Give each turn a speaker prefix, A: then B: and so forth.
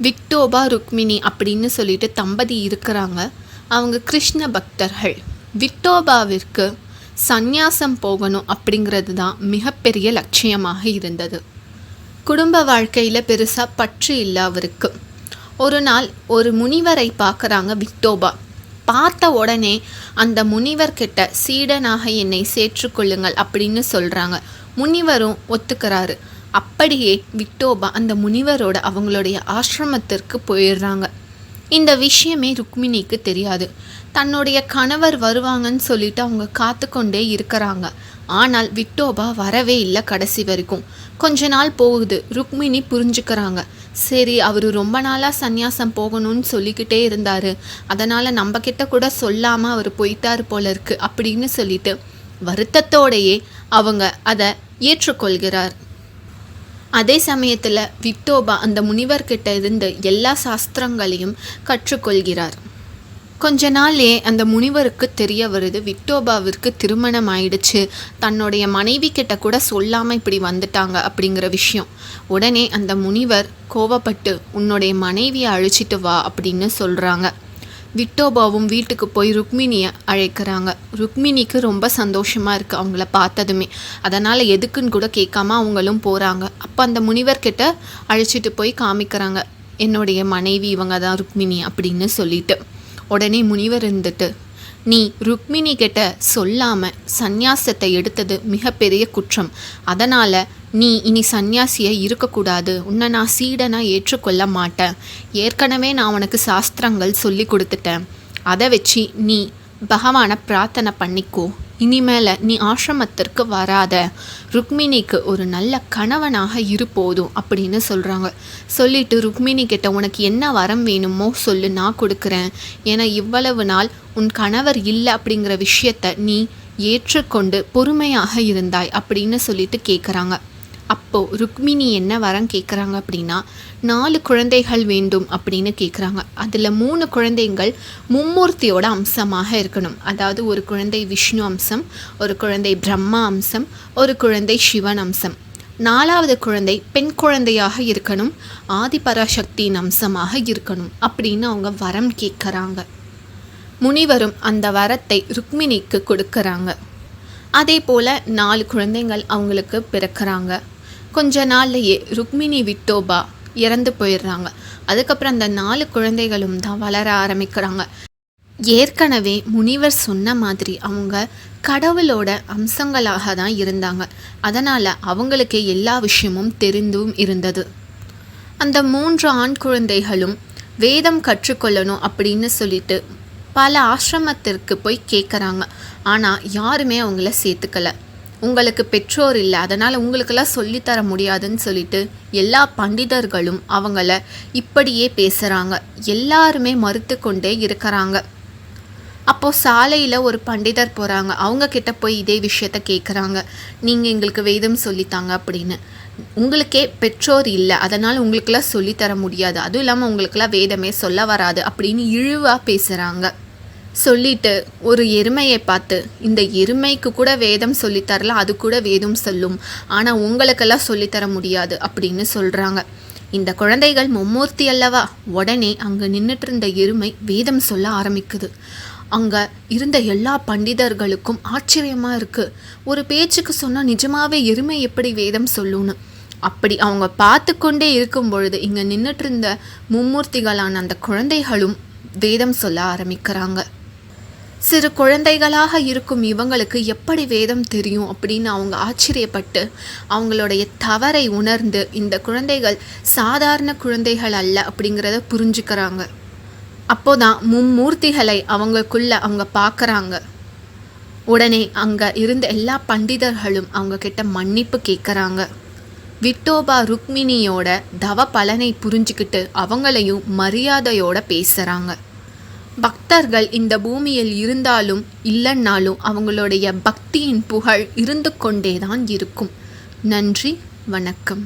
A: விட்டோபா ருக்மிணி அப்படின்னு சொல்லிட்டு தம்பதி இருக்கிறாங்க. அவங்க கிருஷ்ண பக்தர்கள். விட்டோபாவிற்கு சந்நியாசம் போகணும் அப்படிங்கிறது தான் மிகப்பெரிய லட்சியமாக இருந்தது. குடும்ப வாழ்க்கையில் பெருசாக பற்று இல்லை அவருக்கு. ஒரு நாள் ஒரு முனிவரை பார்க்குறாங்க விட்டோபா. பார்த்த உடனே அந்த முனிவர்கிட்ட சீடனாக என்னை சேர்த்துக்கொள்ளுங்கள் அப்படின்னு சொல்கிறாங்க. முனிவரும் ஒத்துக்கிறாரு. அப்படியே விட்டோபா அந்த முனிவரோட அவங்களுடைய ஆசிரமத்திற்கு போயிடுறாங்க. இந்த விஷயமே ருக்மிணிக்கு தெரியாது. தன்னுடைய கணவர் வருவாங்கன்னு சொல்லிட்டு அவங்க காத்து கொண்டே இருக்கிறாங்க. ஆனால் விட்டோபா வரவே இல்லை கடைசி வரைக்கும். கொஞ்ச நாள் போகுது. ருக்மிணி புரிஞ்சுக்கிறாங்க. சரி, அவர் ரொம்ப நாளாக சந்நியாசம் போகணும்னு சொல்லிக்கிட்டே இருந்தார், அதனால் நம்மக்கிட்ட கூட சொல்லாமல் அவர் போயிட்டார் போல இருக்கு அப்படின்னு சொல்லிட்டு வருத்தத்தோடையே அவங்க அதை ஏற்றுக்கொள்கிறார். அதே சமயத்தில் விட்டோபா அந்த முனிவர்கிட்ட இருந்து எல்லா சாஸ்திரங்களையும் கற்றுக்கொள்கிறார். கொஞ்ச நாளே அந்த முனிவருக்கு தெரிய வருது விட்டோபாவிற்கு திருமணம் ஆயிடுச்சு, தன்னுடைய மனைவி கிட்ட கூட சொல்லாமல் இப்படி வந்துட்டாங்க அப்படிங்கிற விஷயம். உடனே அந்த முனிவர் கோவப்பட்டு உன்னுடைய மனைவியை அழைச்சிட்டு வா அப்படின்னு சொல்கிறாங்க. விட்டோபாவும் வீட்டுக்கு போய் ருக்மிணியை அழைக்கிறாங்க. ருக்மிணிக்கு ரொம்ப சந்தோஷமாக இருக்குது அவங்கள பார்த்ததுமே. அதனால் எதுக்குன்னு கூட கேட்காம அவங்களும் போகிறாங்க. அப்போ அந்த முனிவர்கிட்ட அழைச்சிட்டு போய் காமிக்கிறாங்க, என்னுடைய மனைவி இவங்க தான் ருக்மிணி அப்படின்னு சொல்லிட்டு. உடனே முனிவர் இருந்துட்டு, நீ ருக்மிணி கிட்ட சொல்லாமல் சந்நியாசத்தை எடுத்தது மிகப்பெரிய குற்றம், அதனால் நீ இனி சந்நியாசியை இருக்கக்கூடாது, உன்னை நான் சீடனாக ஏற்றுக்கொள்ள மாட்டேன், ஏற்கனவே நான் உனக்கு சாஸ்திரங்கள் சொல்லி கொடுத்துட்டேன், அதை வச்சு நீ பகவானை பிரார்த்தனை பண்ணிக்கோ, இனிமேல் நீ ஆசிரமத்திற்கு வராத, ருக்மிணிக்கு ஒரு நல்ல கணவனாக இருப்போதும் அப்படின்னு சொல்கிறாங்க. சொல்லிட்டு ருக்மிணி கிட்ட உனக்கு என்ன வரம் வேணுமோ சொல்லு, நான் கொடுக்குறேன், ஏன்னா இவ்வளவு நாள் உன் கணவர் இல்லை அப்படிங்கிற விஷயத்தை நீ ஏற்றுக்கொண்டு பொறுமையாக இருந்தாய் அப்படின்னு சொல்லிட்டு கேட்குறாங்க. அப்போது ருக்மிணி என்ன வரம் கேட்குறாங்க அப்படின்னா 4 குழந்தைகள் வேண்டும் அப்படின்னு கேட்குறாங்க. அதில் 3 குழந்தைகள் மும்மூர்த்தியோட அம்சமாக இருக்கணும். அதாவது ஒரு குழந்தை விஷ்ணு அம்சம், ஒரு குழந்தை பிரம்மா அம்சம், ஒரு குழந்தை சிவன் அம்சம், 4வது குழந்தை பெண் குழந்தையாக இருக்கணும், ஆதிபராசக்தியின் அம்சமாக இருக்கணும் அப்படின்னு அவங்க வரம் கேட்குறாங்க. முனிவரும் அந்த வரத்தை ருக்மிணிக்கு கொடுக்குறாங்க. அதே போல் 4 குழந்தைகள் அவங்களுக்கு பிறக்கிறாங்க. கொஞ்ச நாள்லையே ருக்மிணி விட்டோபா இறந்து போயிடுறாங்க. அதுக்கப்புறம் அந்த 4 குழந்தைகளும் தான் வளர ஆரம்பிக்கிறாங்க. ஏற்கனவே முனிவர் சொன்ன மாதிரி அவங்க கடவுளோட அம்சங்களாக தான் இருந்தாங்க. அதனால் அவங்களுக்கு எல்லா விஷயமும் தெரிந்தும் இருந்தது. அந்த 3 ஆண் குழந்தைகளும் வேதம் கற்றுக்கொள்ளணும் அப்படின்னு சொல்லிட்டு பல ஆசிரமத்திற்கு போய் கேட்குறாங்க. ஆனால் யாருமே அவங்கள சேர்த்துக்கல. உங்களுக்கு பெற்றோர் இல்லை, அதனால் உங்களுக்கெல்லாம் சொல்லித்தர முடியாதுன்னு சொல்லிட்டு எல்லா பண்டிதர்களும் அவங்கள இப்படியே பேசுகிறாங்க. எல்லாருமே மறுத்து கொண்டே இருக்கிறாங்க. அப்போது சாலையில் ஒரு பண்டிதர் போகிறாங்க. அவங்கக்கிட்ட போய் இதே விஷயத்த கேட்குறாங்க, நீங்கள் எங்களுக்கு வேதம் சொல்லித்தாங்க அப்படின்னு. உங்களுக்கே பெற்றோர் இல்லை, அதனால் உங்களுக்கெல்லாம் சொல்லித்தர முடியாது, அதுவும் இல்லாமல் உங்களுக்கெல்லாம் வேதமே சொல்ல வராது அப்படின்னு இழிவாக பேசுகிறாங்க. சொல்லிட்டு ஒரு எருமையை பார்த்து, இந்த எருமைக்கு கூட வேதம் சொல்லித்தரலாம், அது கூட வேதம் சொல்லும், ஆனால் உங்களுக்கெல்லாம் சொல்லித்தர முடியாது அப்படின்னு சொல்கிறாங்க. இந்த குழந்தைகள் மும்மூர்த்தி அல்லவா? உடனே அங்கே நின்றுட்டு இருந்த எருமை வேதம் சொல்ல ஆரம்பிக்குது. அங்கே இருந்த எல்லா பண்டிதர்களுக்கும் ஆச்சரியமாக இருக்குது. ஒரு பேச்சுக்கு சொன்னால் நிஜமாகவே எருமை எப்படி வேதம் சொல்லுன்னு. அப்படி அவங்க பார்த்து கொண்டே இருக்கும் பொழுது இங்கே நின்றுட்டு இருந்த மும்மூர்த்திகளான அந்த குழந்தைகளும் வேதம் சொல்ல ஆரம்பிக்கிறாங்க. சிறு குழந்தைகளாக இருக்கும் இவங்களுக்கு எப்படி வேதம் தெரியும் அப்படின்னு அவங்க ஆச்சரியப்பட்டு அவங்களுடைய தவறை உணர்ந்து இந்த குழந்தைகள் சாதாரண குழந்தைகள் அல்ல அப்படிங்கிறத புரிஞ்சுக்கிறாங்க. அப்போதான் மும்மூர்த்திகளை அவங்களுக்குள்ள அவங்க பார்க்குறாங்க. உடனே அங்கே இருந்த எல்லா பண்டிதர்களும் அவங்க கிட்ட மன்னிப்பு கேட்குறாங்க. விட்டோபா ருக்மிணியோட தவ பலனை புரிஞ்சுக்கிட்டு அவங்களையும் மரியாதையோட பேசுகிறாங்க. பக்தர்கள் இந்த பூமியில் இருந்தாலும் இல்லைன்னாலும் அவங்களுடைய பக்தியின் புகழ் இருந்து கொண்டே தான் இருக்கும். நன்றி, வணக்கம்.